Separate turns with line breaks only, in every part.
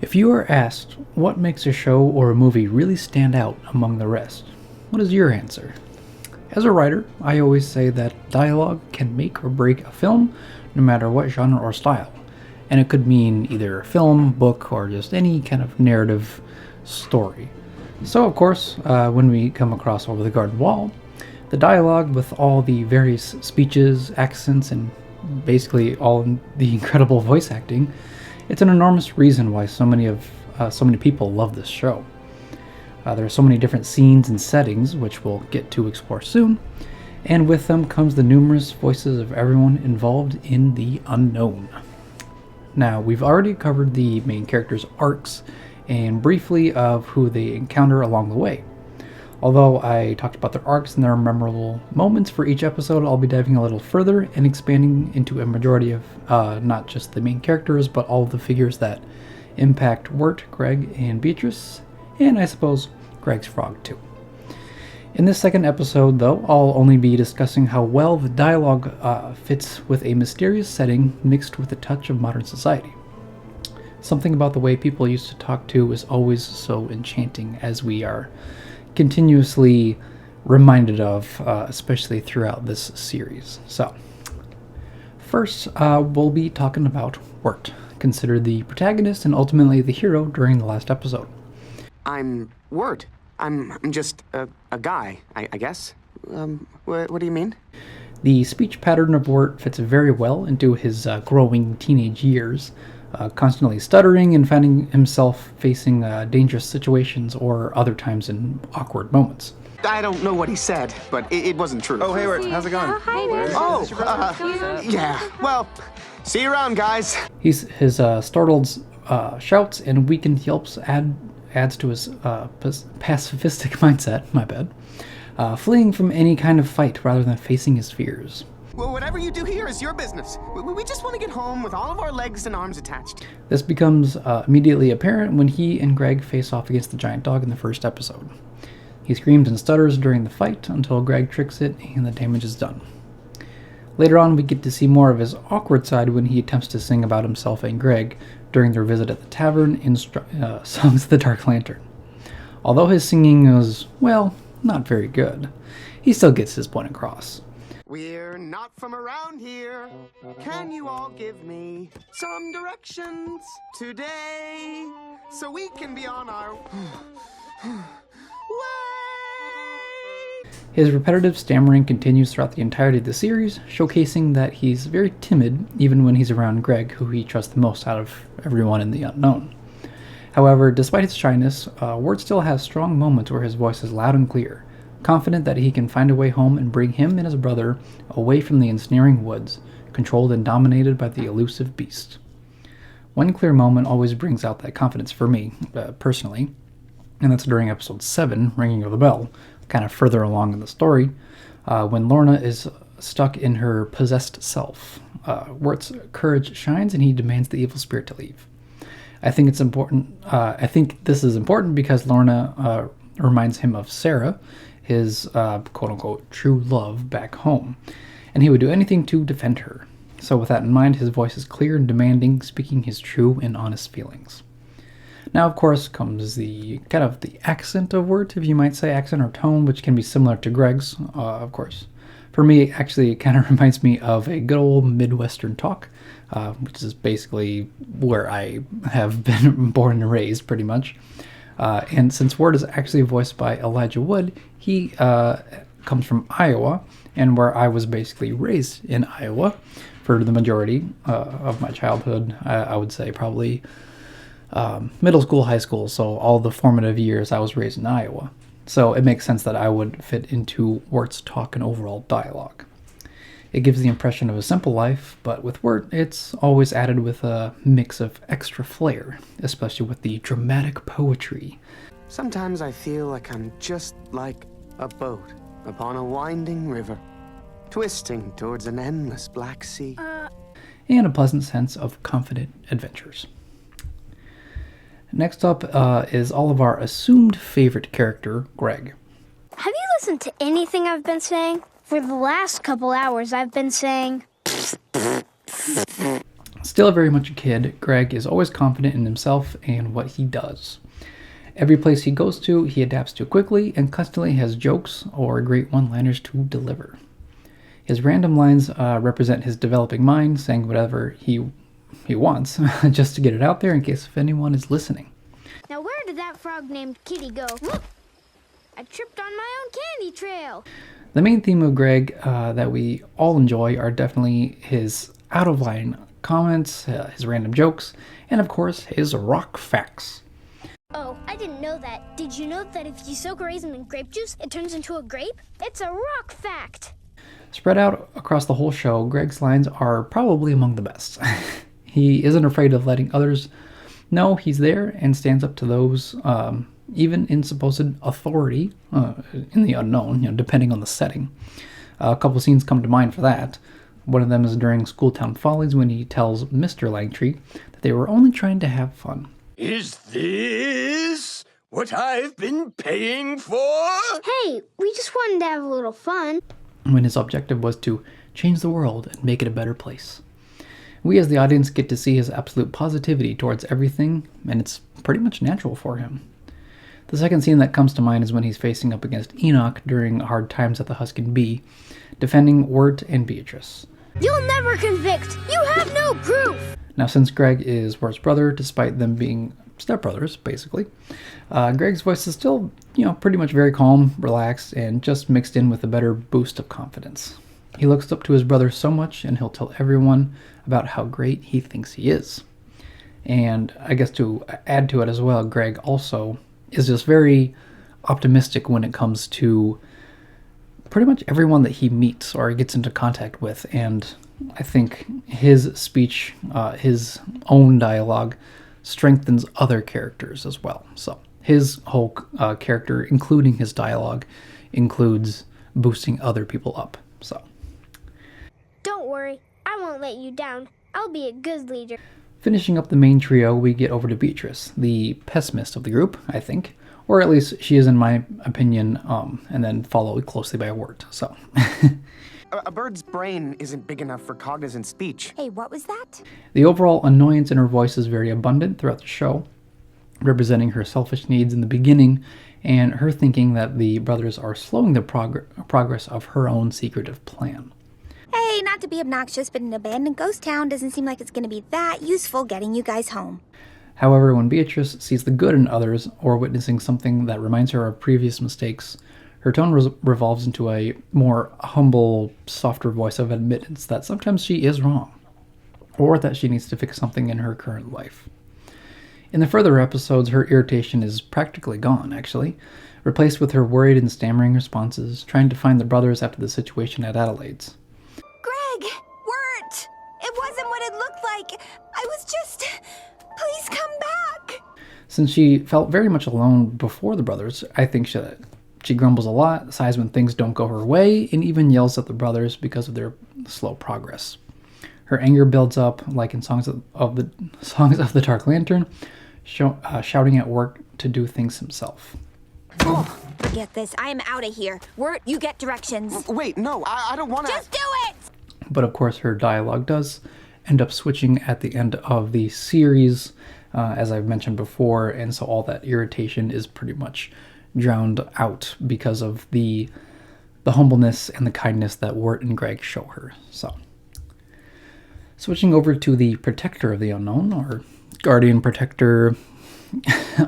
If you are asked what makes a show or a movie really stand out among the rest, what is your answer? As a writer, I always say that dialogue can make or break a film, no matter what genre or style. And it could mean either film, book, or just any kind of narrative story. So, of course, when we come across Over the Garden Wall, the dialogue with all the various speeches, accents, and basically all the incredible voice acting, it's an enormous reason why so many people love this show. There are so many different scenes and settings, which we'll get to explore soon, and with them comes the numerous voices of everyone involved in the unknown. Now, we've already covered the main characters' arcs and briefly of who they encounter along the way. Although I talked about their arcs and their memorable moments for each episode, I'll be diving a little further and expanding into a majority of not just the main characters, but all of the figures that impact Wirt, Greg, and Beatrice, and I suppose Greg's frog too. In this second episode, though, I'll only be discussing how well the dialogue fits with a mysterious setting mixed with a touch of modern society. Something about the way people used to talk to is always so enchanting, as we are continuously reminded of, especially throughout this series. So, first, we'll be talking about Wirt, considered the protagonist and ultimately the hero during the last episode.
I'm Wirt. I'm just a guy, I guess. What do you mean?
The speech pattern of Wirt fits very well into his growing teenage years, constantly stuttering and finding himself facing dangerous situations or other times in awkward moments.
I don't know what he said, but it wasn't true.
Oh, hey, Wirt, how's it going?
Hi there.
Yeah. Well, see you around, guys.
His startled shouts and weakened yelps adds to his pacifistic mindset, my bad, fleeing from any kind of fight rather than facing his fears.
Well, whatever you do here is your business. We just want to get home with all of our legs and arms attached.
This becomes immediately apparent when he and Greg face off against the giant dog in the first episode. He screams and stutters during the fight until Greg tricks it and the damage is done. Later on, we get to see more of his awkward side when he attempts to sing about himself and Greg during their visit at the tavern in Songs of the Dark Lantern. Although his singing is, well, not very good, he still gets his point across.
We're not from around here. Can you all give me some directions today so we can be on our way?
His repetitive stammering continues throughout the entirety of the series, showcasing that he's very timid even when he's around Greg, who he trusts the most out of everyone in the unknown. However, despite his shyness, Wirt still has strong moments where his voice is loud and clear, confident that he can find a way home and bring him and his brother away from the ensnaring woods, controlled and dominated by the elusive beast. One clear moment always brings out that confidence for me, personally, and that's during episode 7, Ringing of the Bell, kind of further along in the story, when Lorna is stuck in her possessed self. Wirt's courage shines and he demands the evil spirit to leave. I think it's important. I think this is important because Lorna reminds him of Sarah, his quote-unquote true love back home, and he would do anything to defend her. So with that in mind, his voice is clear and demanding, speaking his true and honest feelings. Now, of course, comes the kind of the accent of Wirt, if you might say, accent or tone, which can be similar to Greg's, of course. For me, actually, it kind of reminds me of a good old Midwestern talk, which is basically where I have been born and raised, pretty much. And since Wirt is actually voiced by Elijah Wood, he comes from Iowa, and where I was basically raised in Iowa for the majority of my childhood. I would say probably middle school, high school, so all the formative years I was raised in Iowa. So it makes sense that I would fit into Wirt's talk and overall dialogue. It gives the impression of a simple life, but with Wirt, it's always added with a mix of extra flair, especially with the dramatic poetry.
Sometimes I feel like I'm just like a boat upon a winding river, twisting towards an endless black sea.
And a pleasant sense of confident adventures. Next up is all of our assumed favorite character, Greg.
Have you listened to anything I've been saying? For the last couple hours, I've been saying...
Still Still very much a kid, Greg is always confident in himself and what he does. Every place he goes to, he adapts to quickly and constantly has jokes or great one-liners to deliver. His random lines represent his developing mind, saying whatever he wants, just to get it out there in case if anyone is listening.
Now where did that frog named Kitty go? Whoop! I tripped on my own candy trail.
The main theme of Greg that we all enjoy are definitely his out-of-line comments, his random jokes, and of course, his rock facts.
Oh, I didn't know that. Did you know that if you soak a raisin in grape juice, it turns into a grape? It's a rock fact.
Spread out across the whole show, Greg's lines are probably among the best. He isn't afraid of letting others know he's there and stands up to those, even in supposed authority in the unknown, depending on the setting. A couple scenes come to mind for that. One of them is during Schooltown Follies when he tells Mr. Langtree that they were only trying to have fun.
Is this what I've been paying for?
Hey, we just wanted to have a little fun.
When his objective was to change the world and make it a better place. We as the audience get to see his absolute positivity towards everything, and it's pretty much natural for him. The second scene that comes to mind is when he's facing up against Enoch during Hard Times at the Huskin Bee, defending Wirt and Beatrice.
You'll never convict! You have no proof!
Now, since Greg is Wirt's brother, despite them being stepbrothers, basically, Greg's voice is still, pretty much very calm, relaxed, and just mixed in with a better boost of confidence. He looks up to his brother so much, and he'll tell everyone about how great he thinks he is. And I guess to add to it as well, Greg also is just very optimistic when it comes to pretty much everyone that he meets or gets into contact with, and I think his speech, his own dialogue, strengthens other characters as well. So his whole character, including his dialogue, includes boosting other people up. So
don't worry, I won't let you down. I'll be a good leader.
Finishing up the main trio, we get over to Beatrice, the pessimist of the group, I think. Or at least she is in my opinion, and then followed closely by Wirt, so.
A bird's brain isn't big enough for cognizant speech.
Hey, what was that?
The overall annoyance in her voice is very abundant throughout the show, representing her selfish needs in the beginning, and her thinking that the brothers are slowing the progress of her own secretive plan.
Hey, not to be obnoxious, but an abandoned ghost town doesn't seem like it's going to be that useful getting you guys home.
However, when Beatrice sees the good in others, or witnessing something that reminds her of previous mistakes, her tone revolves into a more humble, softer voice of admittance that sometimes she is wrong, or that she needs to fix something in her current life. In the further episodes, her irritation is practically gone, actually, replaced with her worried and stammering responses, trying to find the brothers after the situation at Adelaide's.
Greg! Wirt! It wasn't what it looked like! I was just... Please come back!
Since she felt very much alone before the brothers, I think she grumbles a lot, sighs when things don't go her way, and even yells at the brothers because of their slow progress. Her anger builds up, like in Songs of the Dark Lantern, shouting at Wirt to do things himself.
Oh, forget this. I am out of here. Wirt, you get directions.
Wait, no, I don't want to...
Just do it!
But of course, her dialogue does end up switching at the end of the series, as I've mentioned before, and so all that irritation is pretty much drowned out because of the humbleness and the kindness that Wirt and Greg show her. So, switching over to the Protector of the Unknown, or Guardian, Protector,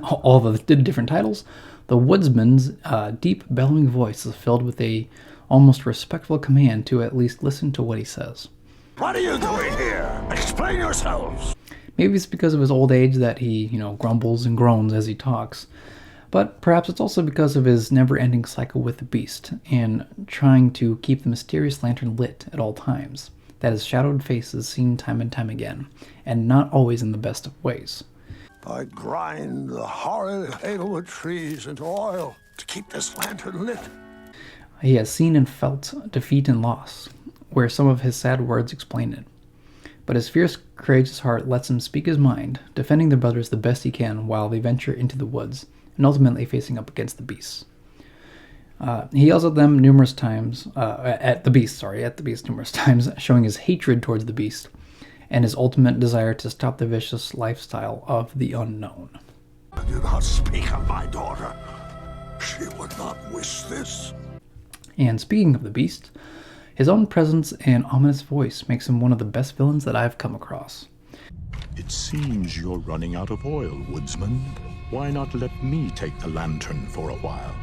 all the different titles, the Woodsman's deep, bellowing voice is filled with a almost respectful command to at least listen to what he says.
What are you doing here? Explain yourselves.
Maybe it's because of his old age that he, grumbles and groans as he talks. But perhaps it's also because of his never-ending cycle with the beast and trying to keep the mysterious lantern lit at all times, that his shadowed face is seen time and time again, and not always in the best of ways.
I grind the horrid hazelwood trees into oil to keep this lantern lit.
He has seen and felt defeat and loss, where some of his sad words explain it. But his fierce, courageous heart lets him speak his mind, defending the brothers the best he can while they venture into the woods, and ultimately facing up against the beasts. He yells at them numerous times, at the beast numerous times, showing his hatred towards the beast, and his ultimate desire to stop the vicious lifestyle of the unknown.
Do not speak of my daughter. She would not wish this.
And speaking of the Beast, his own presence and ominous voice makes him one of the best villains that I've come across.
It seems you're running out of oil, woodsman. Why not let me take the lantern for a while?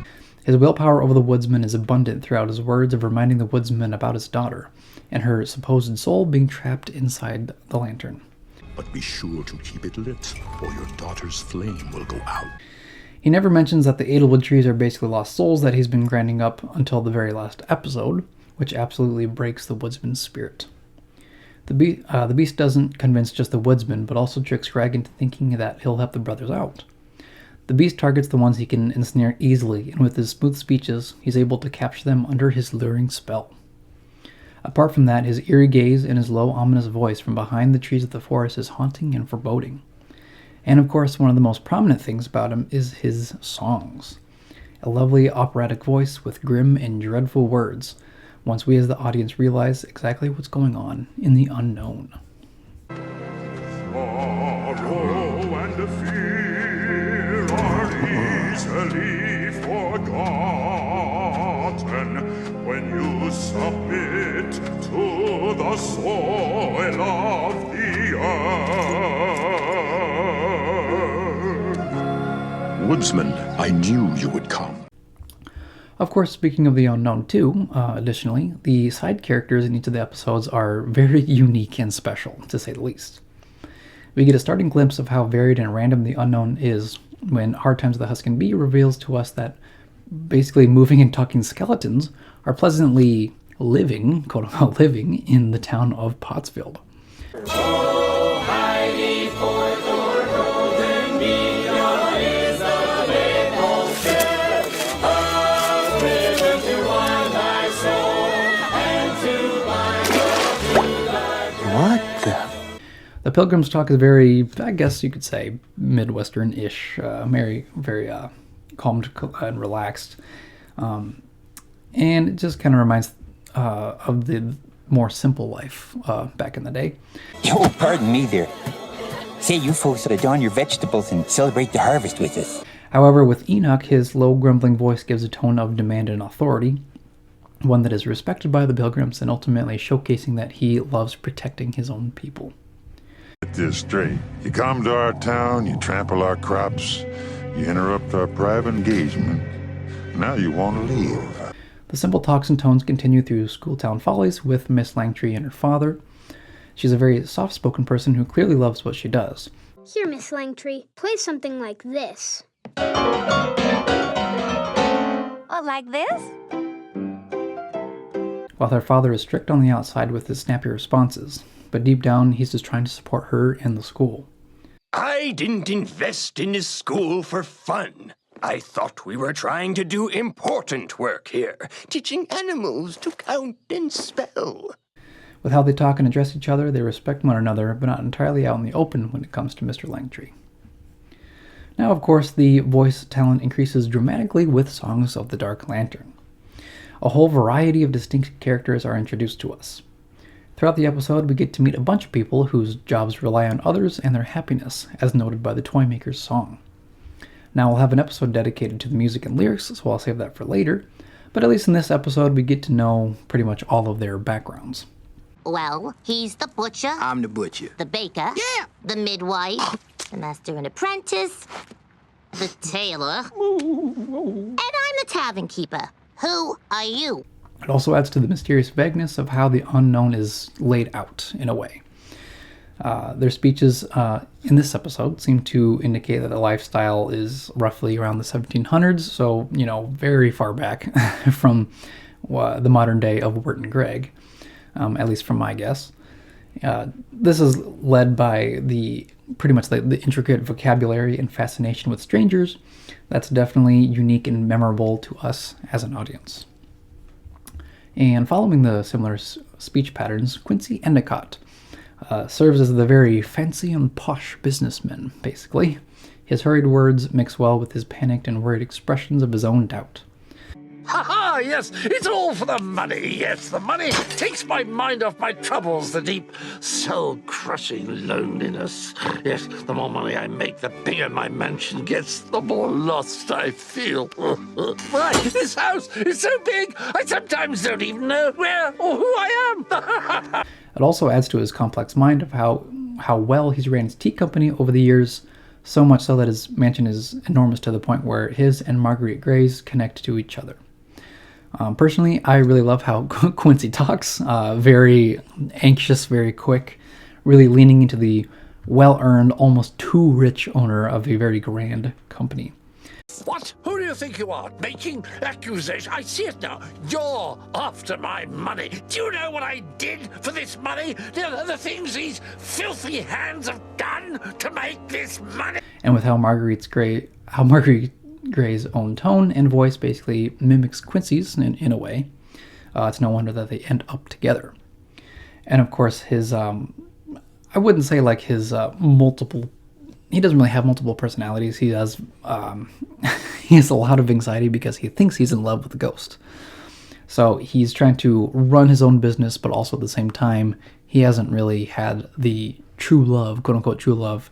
His willpower over the woodsman is abundant throughout his words of reminding the woodsman about his daughter, and her supposed soul being trapped inside the lantern.
But be sure to keep it lit, or your daughter's flame will go out.
He never mentions that the Edelwood trees are basically lost souls that he's been grinding up until the very last episode, which absolutely breaks the woodsman's spirit. The Beast doesn't convince just the woodsman, but also tricks Greg into thinking that he'll help the brothers out. The Beast targets the ones he can ensnare easily, and with his smooth speeches, he's able to capture them under his luring spell. Apart from that, his eerie gaze and his low, ominous voice from behind the trees of the forest is haunting and foreboding. And of course, one of the most prominent things about him is his songs. A lovely operatic voice with grim and dreadful words, once we as the audience realize exactly what's going on in the unknown.
Sorrow and fear are easily forgotten when you submit to the soil of the earth. Woodsman, I knew you would come.
Of course, speaking of the unknown too, additionally, the side characters in each of the episodes are very unique and special, to say the least. We get a starting glimpse of how varied and random the unknown is when Hard Times of the Huskin Bee reveals to us that basically moving and talking skeletons are pleasantly living, quote-unquote, living in the town of Pottsfield. The Pilgrim's talk is very, I guess you could say, Midwestern-ish, very calm and relaxed. And it just kind of reminds of the more simple life back in the day.
Oh, pardon me there. Say, you folks ought to don your vegetables and celebrate the harvest with us.
However, with Enoch, his low, grumbling voice gives a tone of demand and authority, one that is respected by the Pilgrims and ultimately showcasing that he loves protecting his own people.
Get this straight. You come to our town, you trample our crops, you interrupt our private engagement. Now you want to leave.
The simple talks and tones continue through Schooltown Follies with Miss Langtry and her father. She's a very soft-spoken person who clearly loves what she does.
Here, Miss Langtry, play something like this.
Oh, like this?
While her father is strict on the outside with his snappy responses, but deep down he's just trying to support her and the school.
I didn't invest in this school for fun. I thought we were trying to do important work here, teaching animals to count and spell.
With how they talk and address each other, they respect one another, but not entirely out in the open when it comes to Mr. Langtry. Now, of course, the voice talent increases dramatically with Songs of the Dark Lantern. A whole variety of distinct characters are introduced to us. Throughout the episode, we get to meet a bunch of people whose jobs rely on others and their happiness, as noted by the Toymaker's song. Now, we'll have an episode dedicated to the music and lyrics, so I'll save that for later, but at least in this episode, we get to know pretty much all of their backgrounds.
Well, he's the butcher.
I'm the butcher.
The baker.
Yeah.
The midwife. The master and apprentice. The tailor. And I'm the tavern keeper. Who are you?
It also adds to the mysterious vagueness of how the unknown is laid out, in a way. Their speeches in this episode seem to indicate that the lifestyle is roughly around the 1700s, so, very far back from the modern day of Wirt and Greg, at least from my guess. This is led by pretty much the intricate vocabulary and fascination with strangers. That's definitely unique and memorable to us as an audience. And following the similar speech patterns, Quincy Endicott serves as the very fancy and posh businessman, basically. His hurried words mix well with his panicked and worried expressions of his own doubt.
Ha ha!
Yes, it's all for the money. Yes, the money takes my mind off my troubles, the deep, soul-crushing loneliness. Yes, the more money I make, the bigger my mansion gets, the more lost I feel. Why, this house is so big, I sometimes don't even know where or who I am.
It also adds to his complex mind of how well he's ran his tea company over the years, so much so that his mansion is enormous to the point where his and Marguerite Gray's connect to each other. Personally, I really love how Quincy talks, very anxious, very quick, really leaning into the well-earned, almost too rich owner of a very grand company.
What? Who do you think you are? Making accusations? I see it now. You're after my money. Do you know what I did for this money? The things these filthy hands have done to make this money?
And with how Marguerite Gray's own tone and voice basically mimics Quincy's in a way, it's no wonder that they end up together. And of course, his, I wouldn't say like his multiple, he doesn't really have multiple personalities. He has, he has a lot of anxiety because he thinks he's in love with the ghost. So he's trying to run his own business, but also at the same time, he hasn't really had the true love, quote unquote true love,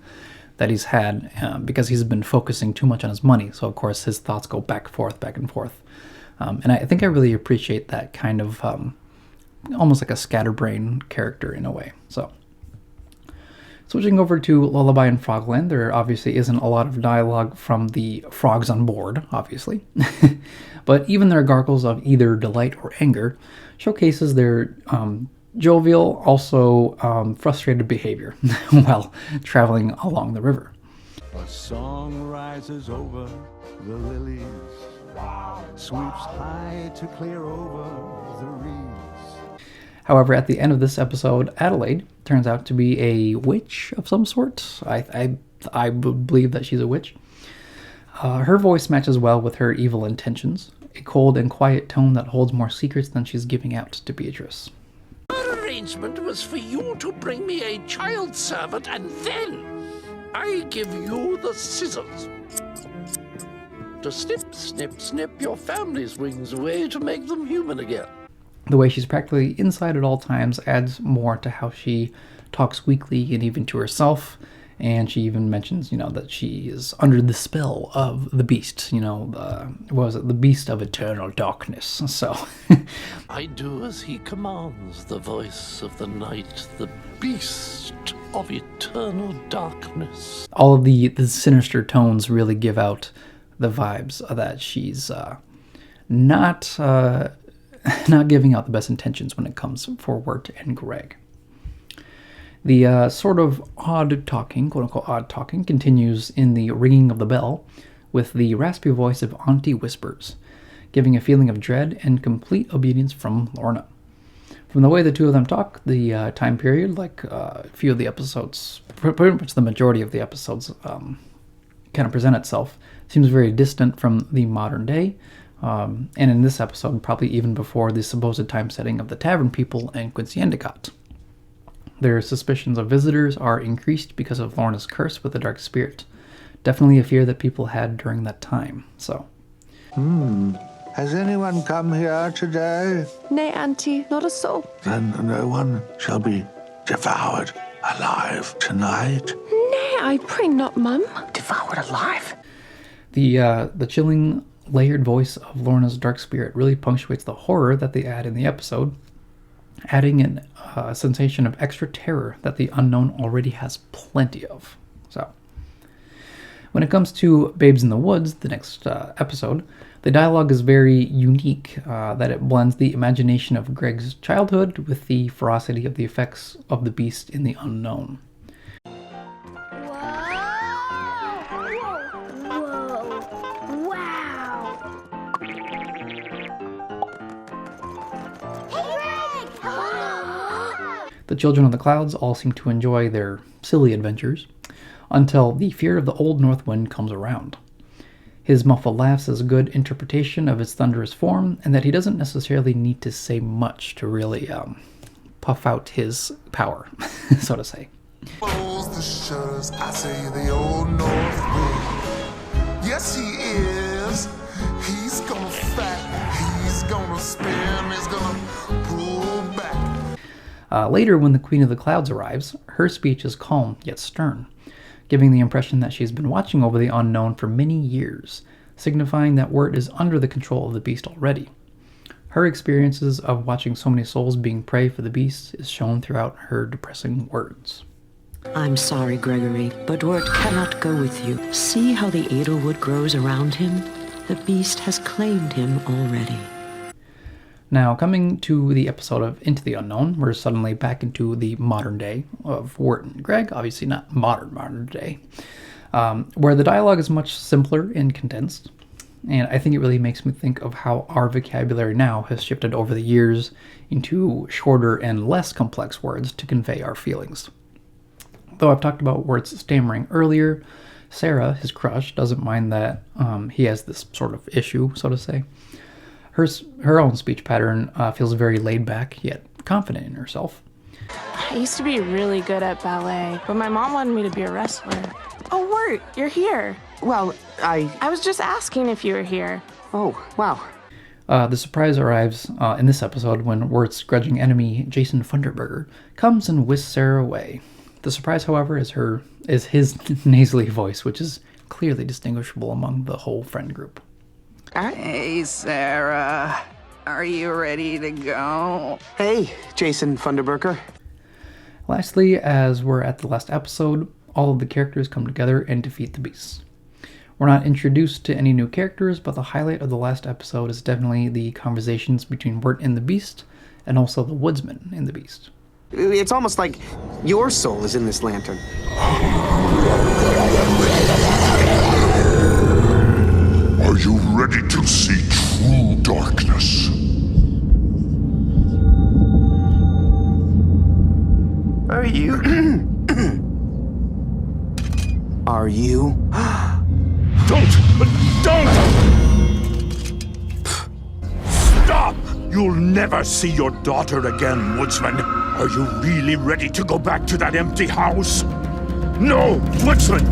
that he's had because he's been focusing too much on his money. So of course his thoughts go back and forth. And I think I really appreciate that kind of almost like a scatterbrain character in a way. So switching over to Lullaby in Frogland, there obviously isn't a lot of dialogue from the frogs on board, obviously. But even their gargles of either delight or anger showcases their jovial, also frustrated behavior while traveling along the river.
A song rises over the lilies, sweeps high to clear over the reeds.
However, at the end of this episode, Adelaide turns out to be a witch of some sort. I would believe that she's a witch. Her voice matches well with her evil intentions, a cold and quiet tone that holds more secrets than she's giving out to Beatrice.
Our arrangement was for you to bring me a child servant, and then I give you the scissors to snip, snip, snip your family's wings away to make them human again.
The way she's practically inside at all times adds more to how she talks weakly and even to herself. And she even mentions, that she is under the spell of the beast, the beast of eternal darkness. So
I do as he commands, the voice of the night, the beast of eternal darkness.
All of the sinister tones really give out the vibes that she's not giving out the best intentions when it comes for Wirt and Greg. The sort of odd talking, quote-unquote odd talking, continues in the ringing of the bell with the raspy voice of Auntie Whispers, giving a feeling of dread and complete obedience from Lorna. From the way the two of them talk, the time period, like a few of the episodes, pretty much the majority of the episodes kind of present itself, seems very distant from the modern day, and in this episode, probably even before the supposed time setting of the tavern people and Quincy Endicott. Their suspicions of visitors are increased because of Lorna's curse with the dark spirit. Definitely a fear that people had during that time, so.
Has anyone come here today?
Nay, Auntie, not a soul.
Then no one shall be devoured alive tonight?
Nay, I pray not, Mum.
Devoured alive?
The chilling, layered voice of Lorna's dark spirit really punctuates the horror that they add in the episode, adding a sensation of extra terror that the unknown already has plenty of. So, when it comes to Babes in the Woods, the next episode, the dialogue is very unique, that it blends the imagination of Greg's childhood with the ferocity of the effects of the beast in the unknown. The children of the clouds all seem to enjoy their silly adventures, until the fear of the old north wind comes around. His muffled laughs is a good interpretation of his thunderous form, and that he doesn't necessarily need to say much to really puff out his power, so to say.
Close the shutters, I say the old north wind. Yes, he is. He's gonna fat, he's gonna spin, he's gonna pull back.
Later, when the Queen of the Clouds arrives, her speech is calm yet stern, giving the impression that she's been watching over the unknown for many years, signifying that Wirt is under the control of the beast already. Her experiences of watching so many souls being prey for the beast is shown throughout her depressing words.
I'm sorry, Gregory, but Wirt cannot go with you. See how the Edelwood grows around him? The beast has claimed him already.
Now, coming to the episode of Into the Unknown, we're suddenly back into the modern day of Wirt and Greg, obviously not modern day, where the dialogue is much simpler and condensed. And I think it really makes me think of how our vocabulary now has shifted over the years into shorter and less complex words to convey our feelings. Though I've talked about Wirt's stammering earlier, Sarah, his crush, doesn't mind that he has this sort of issue, so to say. Her own speech pattern feels very laid back, yet confident in herself.
I used to be really good at ballet, but my mom wanted me to be a wrestler. Oh, Wirt, you're here.
Well, I
was just asking if you were here.
Oh, wow.
The surprise arrives in this episode when Wirt's grudging enemy, Jason Funderburger, comes and whisks Sarah away. The surprise, however, is his nasally voice, which is clearly distinguishable among the whole friend group.
Hey, Sarah. Are you ready to go?
Hey, Jason Funderburger.
Lastly, as we're at the last episode, all of the characters come together and defeat the beasts. We're not introduced to any new characters, but the highlight of the last episode is definitely the conversations between Wirt and the beast, and also the woodsman and the beast.
It's almost like your soul is in this lantern.
Are you ready to see true darkness?
Are you? Are you?
Don't! Stop! You'll never see your daughter again, woodsman. Are you really ready to go back to that empty house? No, woodsman!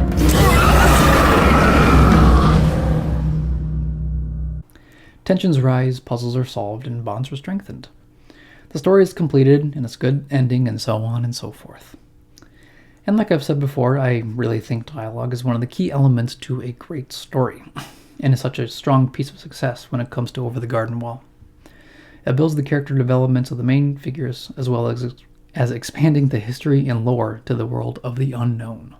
Tensions rise, puzzles are solved, and bonds are strengthened. The story is completed, and it's good ending, and so on and so forth. And like I've said before, I really think dialogue is one of the key elements to a great story, and is such a strong piece of success when it comes to Over the Garden Wall. It builds the character developments of the main figures, as well as expanding the history and lore to the world of the unknown.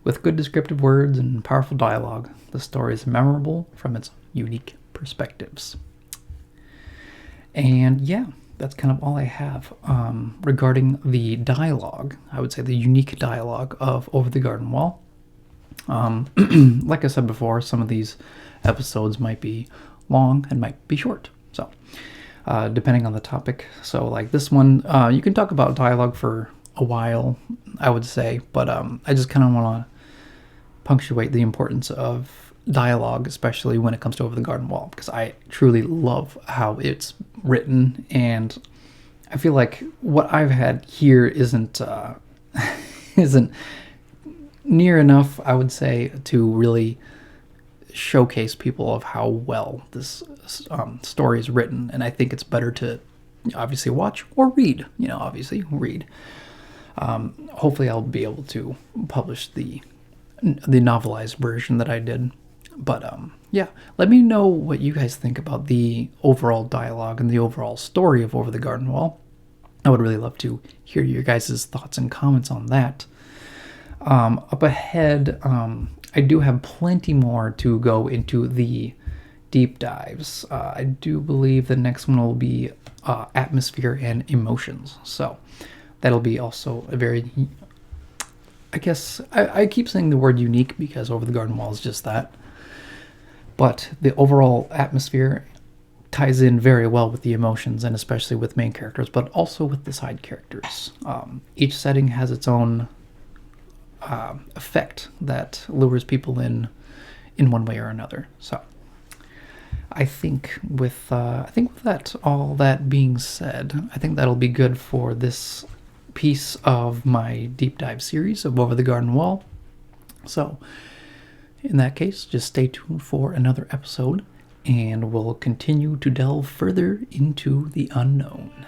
With good descriptive words and powerful dialogue, the story is memorable from its unique perspectives. And yeah, that's kind of all I have regarding the dialogue. I would say the unique dialogue of Over the Garden Wall. Like I said before, some of these episodes might be long and might be short. So, depending on the topic. So like this one, you can talk about dialogue for a while, I would say. But I just kind of want to punctuate the importance of dialogue, especially when it comes to Over the Garden Wall, because I truly love how it's written, and I feel like what I've had here isn't near enough, I would say, to really showcase people of how well this story is written. And I think it's better to obviously watch or read. Obviously read. Hopefully I'll be able to publish the novelized version that I did. But yeah, let me know what you guys think about the overall dialogue and the overall story of Over the Garden Wall. I would really love to hear your guys' thoughts and comments on that. Up ahead, I do have plenty more to go into the deep dives. I do believe the next one will be atmosphere and emotions. So that'll be also a very, I guess, I keep saying the word unique because Over the Garden Wall is just that. But the overall atmosphere ties in very well with the emotions, and especially with main characters, but also with the side characters. Each setting has its own effect that lures people in one way or another. So I think with that, all that being said, I think that'll be good for this piece of my deep dive series of Over the Garden Wall. So in that case, just stay tuned for another episode and we'll continue to delve further into the unknown.